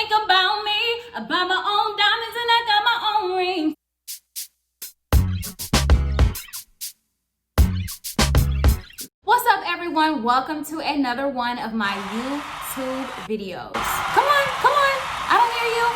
think about me. I buy my own diamonds and I got my own ring. What's up, everyone? Welcome to another one of my YouTube videos. Come on, come on. I don't hear you.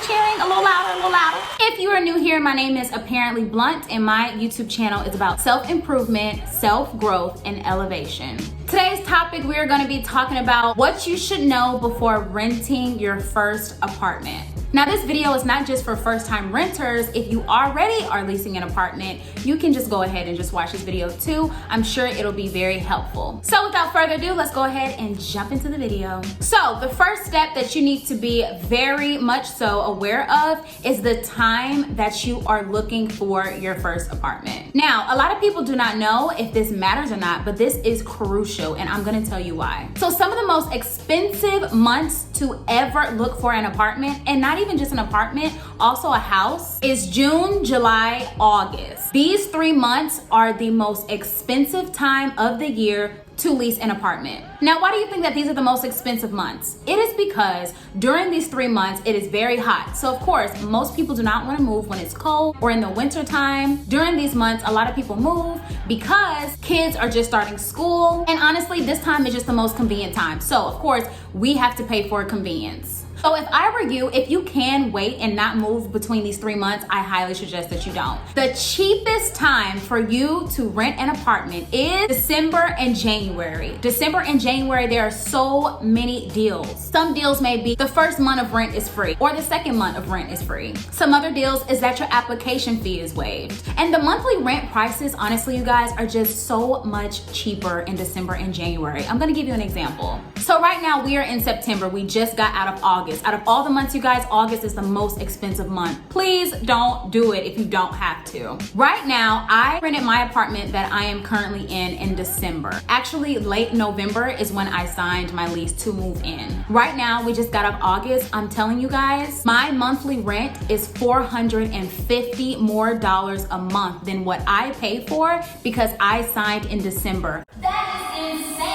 Cheering, a little louder, a little louder. If you are new here, my name is Apparently Blunt, and my YouTube channel is about self-improvement, self-growth, and elevation. Today's topic, we are going to be talking about what you should know before renting your first apartment. Now, this video is not just for first-time renters. If you already are leasing an apartment, you can just go ahead and just watch this video too. I'm sure it'll be very helpful. So without further ado, let's go ahead and jump into the video. So the first step that you need to be very much so aware of is the time that you are looking for your first apartment. Now, a lot of people do not know if this matters or not, but this is crucial, and I'm gonna tell you why. So some of the most expensive months to ever look for an apartment, and not even just an apartment, also a house, is June, July, August. These 3 months are the most expensive time of the year to lease an apartment. Now, why do you think that these are the most expensive months? It is because during these 3 months, it is very hot. So of course, most people do not want to move when it's cold or in the winter time. During these months, a lot of people move because kids are just starting school. And honestly, this time is just the most convenient time. So of course, we have to pay for convenience. So if I were you, if you can wait and not move between these 3 months, I highly suggest that you don't. The cheapest time for you to rent an apartment is December and January. December and January, there are so many deals. Some deals may be the first month of rent is free or the second month of rent is free. Some other deals is that your application fee is waived. And the monthly rent prices, honestly, you guys, are just so much cheaper in December and January. I'm gonna give you an example. So right now we are in September. We just got out of August. Out of all the months, you guys, August is the most expensive month. Please don't do it if you don't have to. Right now, I rented my apartment that I am currently in December. Actually, late November is when I signed my lease to move in. Right now, we just got out of August. I'm telling you guys, my monthly rent is $450 more a month than what I pay for because I signed in December. That is insane.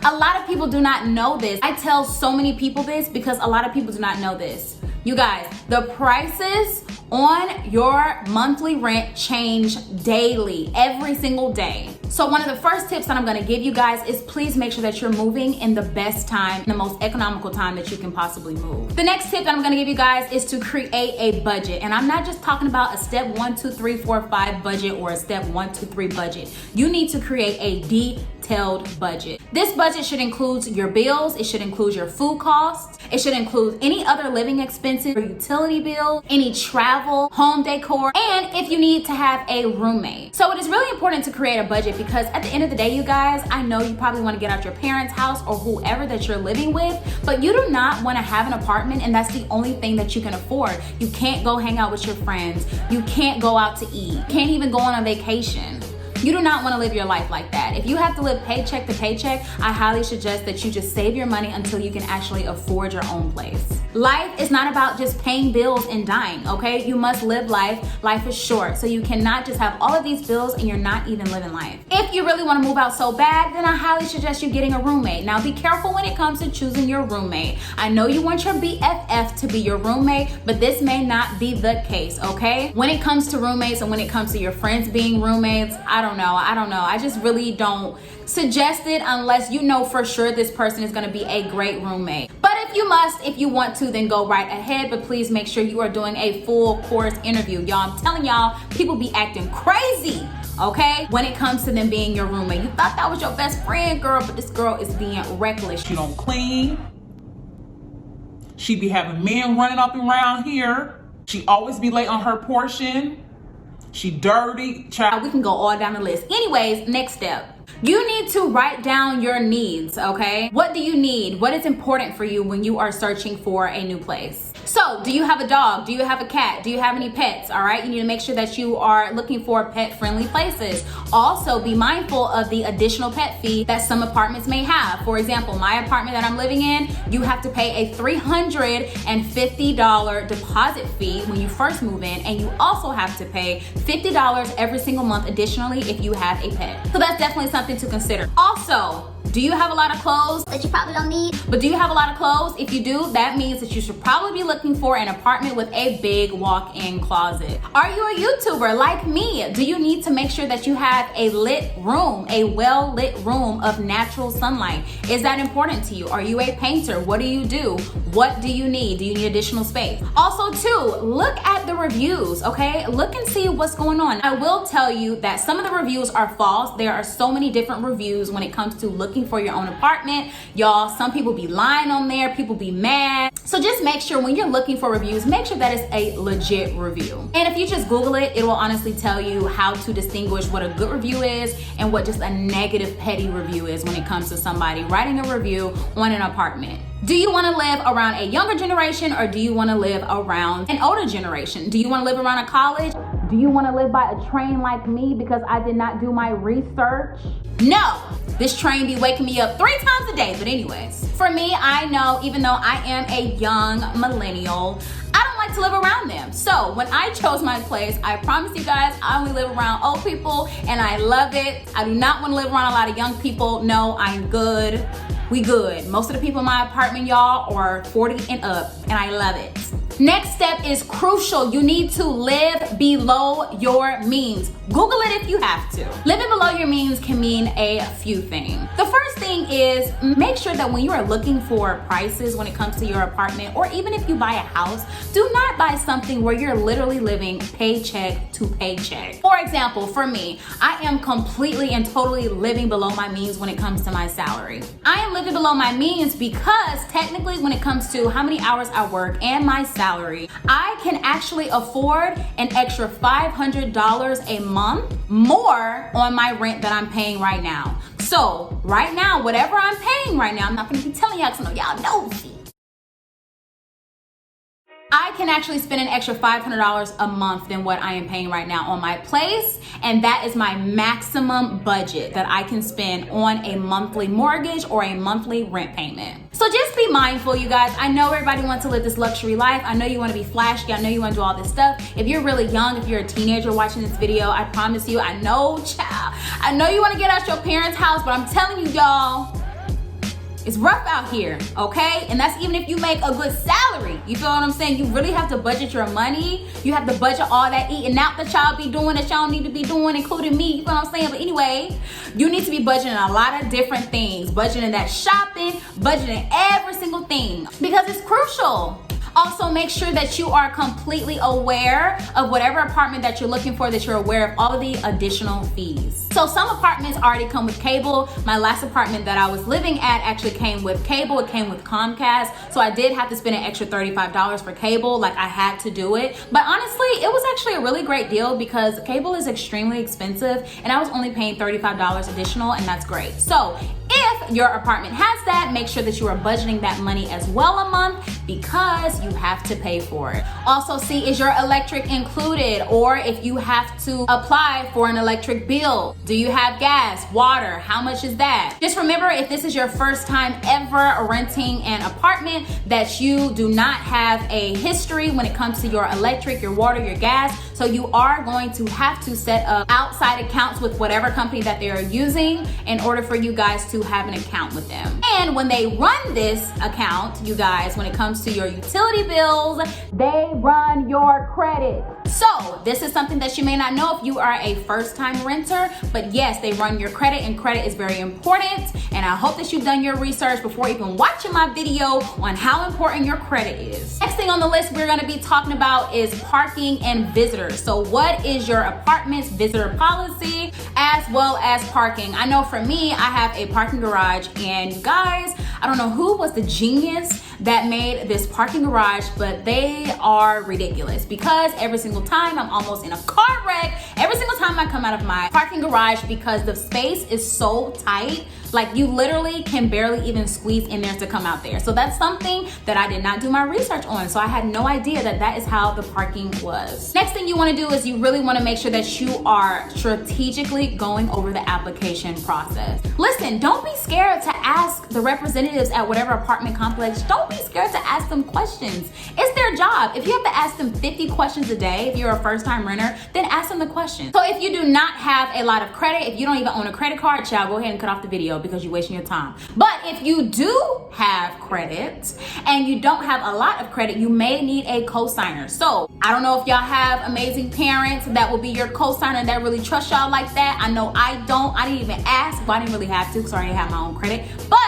A lot of people do not know this. I tell so many people this because a lot of people do not know this. You guys, the prices on your monthly rent change daily, every single day. So one of the first tips that I'm gonna give you guys is please make sure that you're moving in the best time, the most economical time that you can possibly move. The next tip that I'm gonna give you guys is to create a budget. And I'm not just talking about a step 1, 2, 3, 4, 5 budget or a step 1, 2, 3 budget. You need to create a detailed budget. This budget should include your bills, it should include your food costs, it should include any other living expenses, your utility bill, any travel, home decor, and if you need to have a roommate. So it is really important to create a budget because at the end of the day, you guys, I know you probably want to get out your parents' house or whoever that you're living with, but you do not want to have an apartment and that's the only thing that you can afford. You can't go hang out with your friends. You can't go out to eat. You can't even go on a vacation. You do not want to live your life like that. If you have to live paycheck to paycheck, I highly suggest that you just save your money until you can actually afford your own place. Life is not about just paying bills and dying, okay? You must live life. Life is short, so you cannot just have all of these bills and you're not even living life. If you really want to move out so bad, then I highly suggest you getting a roommate. Now be careful when it comes to choosing your roommate. I know you want your BFF to be your roommate, but this may not be the case, okay? When it comes to roommates and when it comes to your friends being roommates, I don't know. I just really don't suggest it unless you know for sure this person is going to be a great roommate. But if you want to, then go right ahead. But please make sure you are doing a full course interview. Y'all, I'm telling y'all, people be acting crazy, okay? When it comes to them being your roommate. You thought that was your best friend, girl, but this girl is being reckless. She don't clean. She be having men running up and around here. She always be late on her portion. She dirty. Child. We can go all down the list. Anyways, next step. You need to write down your needs, okay? What do you need? What is important for you when you are searching for a new place? So, do you have a dog? Do you have a cat? Do you have any pets? All right, you need to make sure that you are looking for pet-friendly places. Also, be mindful of the additional pet fee that some apartments may have. For example, my apartment that I'm living in, you have to pay a $350 deposit fee when you first move in, and you also have to pay $50 every single month additionally if you have a pet. So that's definitely something to consider. Also, Do you have a lot of clothes that you probably don't need? But do you have a lot of clothes? If you do, that means that you should probably be looking for an apartment with a big walk-in closet. Are you a YouTuber like me? Do you need to make sure that you have a lit room, a well-lit room of natural sunlight? Is that important to you? Are you a painter? What do you do? What do you need? Do you need additional space? Also too, look at the reviews, okay? Look and see what's going on. I will tell you that some of the reviews are false. There are so many different reviews when it comes to looking for your own apartment. Y'all, some people be lying on there, people be mad. So just make sure when you're looking for reviews, make sure that it's a legit review. And if you just Google it, it will honestly tell you how to distinguish what a good review is and what just a negative petty review is when it comes to somebody writing a review on an apartment. Do you want to live around a younger generation or do you want to live around an older generation? Do you want to live around a college? Do you want to live by a train like me because I did not do my research? No, this train be waking me up 3 times a day. But anyways, for me, I know even though I am a young millennial, I don't like to live around them. So when I chose my place, I promise you guys, I only live around old people and I love it. I do not want to live around a lot of young people. No, I'm good. We good. Most of the people in my apartment, y'all, are 40 and up, and I love it. Next step is crucial. You need to live below your means. Google it if you have to. Living below your means can mean a few things. The first thing is make sure that when you are looking for prices when it comes to your apartment, or even if you buy a house, do not buy something where you're literally living paycheck to paycheck. For example, for me, I am completely and totally living below my means when it comes to my salary. I am living below my means because technically when it comes to how many hours I work and my salary, I can actually afford an extra $500 a month more on my rent that I'm paying right now. So right now, whatever I'm paying right now, I'm not gonna be telling y'all because I know y'all nosy. I can actually spend an extra $500 a month than what I am paying right now on my place, and that is my maximum budget that I can spend on a monthly mortgage or a monthly rent payment. So just be mindful, you guys. I know everybody wants to live this luxury life. I know you want to be flashy. I know you want to do all this stuff. If you're really young, if you're a teenager watching this video, I promise you, I know, child, I know you want to get out your parents' house, but I'm telling you, y'all, it's rough out here, okay? And that's even if you make a good salary. You feel what I'm saying? You really have to budget your money. You have to budget all that eating out that y'all be doing that y'all need to be doing, including me. You feel what I'm saying? But anyway, you need to be budgeting a lot of different things. Budgeting that shopping, budgeting every single thing because it's crucial. Also, make sure that you are completely aware of whatever apartment that you're looking for, that you're aware of all of the additional fees. So some apartments already come with cable. My last apartment that I was living at actually came with cable. It came with Comcast. So I did have to spend an extra $35 for cable. Like, I had to do it. But honestly, it was actually a really great deal because cable is extremely expensive and I was only paying $35 additional, and that's great. So if your apartment has that, make sure that you are budgeting that money as well a month because you have to pay for it. Also, see, is your electric included, or if you have to apply for an electric bill. Do you have gas, water? How much is that? Just remember, if this is your first time ever renting an apartment, that you do not have a history when it comes to your electric, your water, your gas. So you are going to have to set up outside accounts with whatever company that they are using in order for you guys to have an account with them. And when they run this account, you guys, when it comes to your utility bills, they run your credit. So this is something that you may not know if you are a first-time renter, but yes, they run your credit, and credit is very important. And I hope that you've done your research before even watching my video on how important your credit is. Next thing on the list we're gonna be talking about is parking and visitors. So what is your apartment's visitor policy as well as parking? I know for me, I have a parking garage, and you guys, I don't know who was the genius that made this parking garage, but they are ridiculous because every single time I'm almost in a car wreck, every single time I come out of my parking garage because the space is so tight. Like, you literally can barely even squeeze in there to come out there. So that's something that I did not do my research on. So I had no idea that that is how the parking was. Next thing you want to do is you really want to make sure that you are strategically going over the application process. Listen, don't be scared to ask the representatives at whatever apartment complex. Don't be scared to ask them questions. It's their their job. If you have to ask them 50 questions a day, if you're a first-time renter, then ask them the question. So if you do not have a lot of credit, if you don't even own a credit card, child, go ahead and cut off the video because you're wasting your time. But if you do have credit and you don't have a lot of credit, you may need a co-signer. So I don't know if y'all have amazing parents that will be your co-signer that really trust y'all like that. I know I don't. I didn't even ask. Well, I didn't really have to because I already have my own credit. But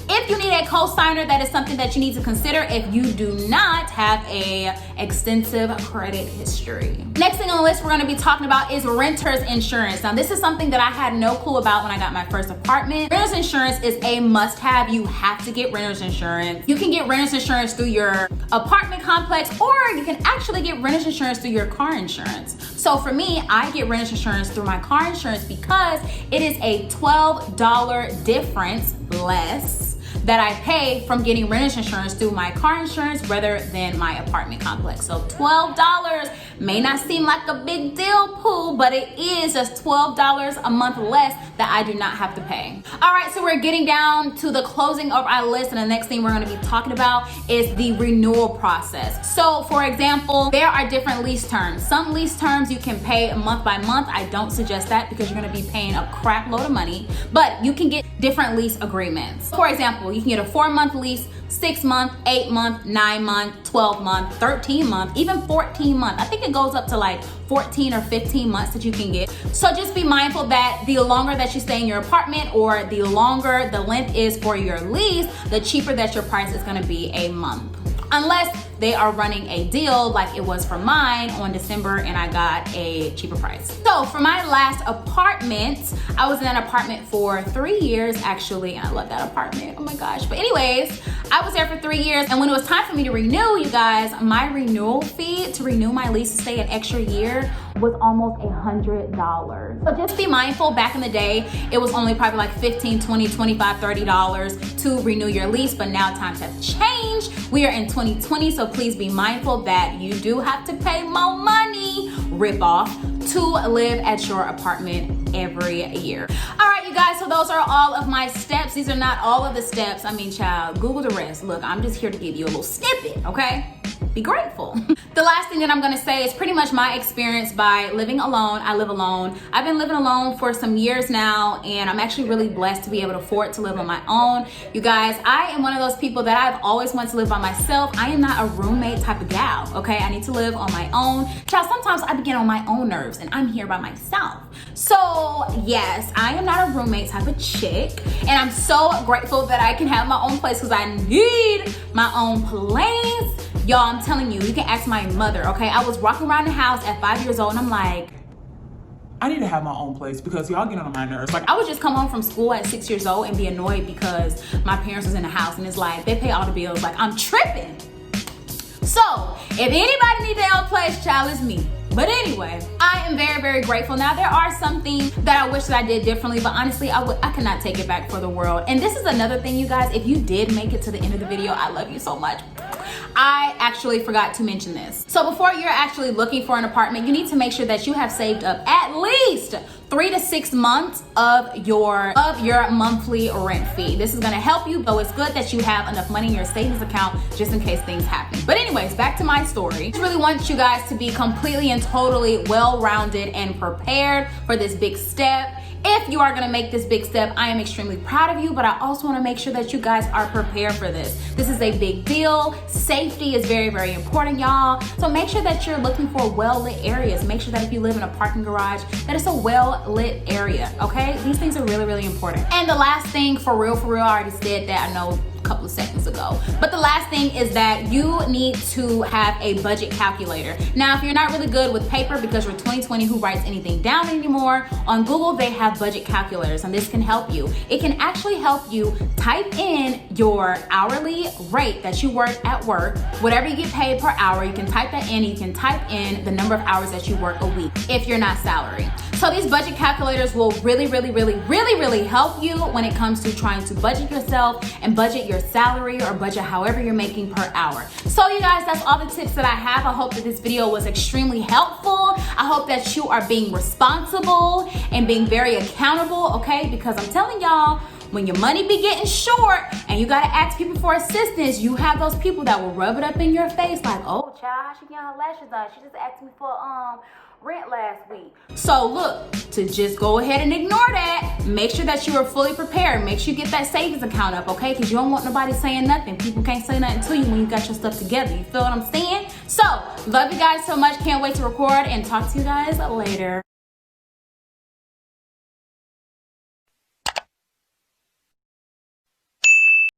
if you need a co-signer, that is something that you need to consider if you do not have a extensive credit history. Next thing on the list we're going to be talking about is renter's insurance. Now, this is something that I had no clue about when I got my first apartment. Renter's insurance is a must-have. You have to get renter's insurance. You can get renter's insurance through your apartment complex, or you can actually get renter's insurance through your car insurance. So for me, I get renter's insurance through my car insurance because it is a $12 difference less that I pay from getting renter's insurance through my car insurance rather than my apartment complex. So $12 may not seem like a big deal, Pooh, but it is just $12 a month less that I do not have to pay. All right, so we're getting down to the closing of our list, and the next thing we're gonna be talking about is the renewal process. So for example, there are different lease terms. Some lease terms you can pay month by month. I don't suggest that because you're gonna be paying a crap load of money, but you can get different lease agreements. For example, you can get a 4-month lease, 6-month, 8-month, 9-month, 12-month, 13-month, even 14-month. I think it goes up to like 14 or 15 months that you can get. So just be mindful that the longer that you stay in your apartment or the longer the length is for your lease, the cheaper that your price is gonna be a month. Unless they are running a deal like it was for mine on December and I got a cheaper price. So for my last apartment, I was in that apartment for 3 years actually, and I love that apartment, oh my gosh. But anyways, I was there for 3 years, and when it was time for me to renew, you guys, my renewal fee to renew my lease to stay an extra year was almost $100. So just be mindful, back in the day, it was only probably like $15, $20, $25, $30 to renew your lease, but now times have changed. We are in 2020, so please be mindful that you do have to pay more money, rip off, to live at your apartment every year. All right, you guys, so those are all of my steps. These are not all of the steps. I mean, child, Google the rest. Look, I'm just here to give you a little snippet, okay? Be grateful. The last thing that I'm gonna say is pretty much my experience by living alone. I live alone. I've been living alone for some years now, and I'm actually really blessed to be able to afford to live on my own. You guys, I am one of those people that I've always wanted to live by myself. I am not a roommate type of gal, okay? I need to live on my own. Child, sometimes I begin on my own nerves, and I'm here by myself. So yes, I am not a roommate type of chick, and I'm so grateful that I can have my own place because I need my own place. Y'all, I'm telling you, you can ask my mother, okay? I was walking around the house at 5 years old and I'm like, I need to have my own place because y'all get on my nerves. Like, I would just come home from school at 6 years old and be annoyed because my parents was in the house, and it's like, they pay all the bills. Like, I'm tripping. So, if anybody needs their own place, child, it's me. But anyway, I am very, very grateful. Now, there are some things that I wish that I did differently, but honestly, I cannot take it back for the world. And this is another thing, you guys, if you did make it to the end of the video, I love you so much. I actually forgot to mention this. So before you're actually looking for an apartment, you need to make sure that you have saved up at least 3 to 6 months of your monthly rent fee. This is gonna help you, though it's good that you have enough money in your savings account just in case things happen. But anyways, back to my story. I just really want you guys to be completely and totally well-rounded and prepared for this big step. If you are gonna make this big step, I am extremely proud of you, but I also wanna make sure that you guys are prepared for this. This is a big deal. Safety is very, very important, y'all. So make sure that you're looking for well-lit areas. Make sure that if you live in a parking garage, that it's a well-lit area, okay? These things are really, really important. And the last thing, for real, I already said that, I know, couple of seconds ago. But the last thing is that you need to have a budget calculator. Now, if you're not really good with paper because you're 2020, who writes anything down anymore, on Google they have budget calculators, and this can help you. It can actually help you type in your hourly rate that you work at work, whatever you get paid per hour, you can type that in, and you can type in the number of hours that you work a week if you're not salary. So these budget calculators will really help you when it comes to trying to budget yourself and budget your salary or budget however you're making per hour. So you guys, that's all the tips that I have. I hope that this video was extremely helpful. I hope that you are being responsible and being very accountable, okay? Because I'm telling y'all, when your money be getting short and you gotta ask people for assistance, you have those people that will rub it up in your face like, oh child, how she getting her lashes done? She just asked me for rent last week. So look, to just go ahead and ignore that, make sure that you are fully prepared. Make sure you get that savings account up, okay? Because you don't want nobody saying nothing. People can't say nothing to you when you got your stuff together. You feel what I'm saying? So, love you guys so much. Can't wait to record and talk to you guys later.